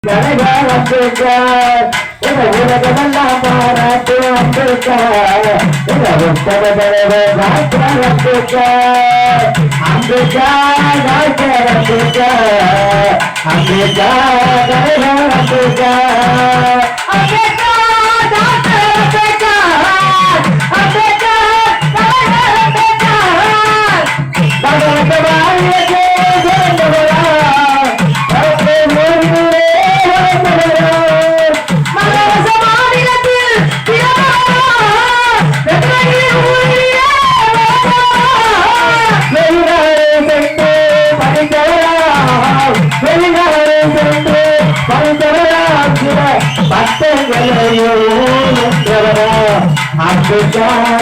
அம்பேத்கர் உலகமெல்லாம் பாராட்டு அம்பேத்கர் உத்தர தலைவர் டாக்டர் அம்பேத்கர் அம்பேத்கர் டாக்டர் அம்பேத்கர் அம்பேத்கர் தலைவர் அம்பேத்கர் அம்பேத்கர் டாக்டர் அம்பேத்கர் அம்பேத்கர் தலைவர் அம்பேத்கர் பகவத்வாணியே ஜெயந்தவரா அம்பேத்கர்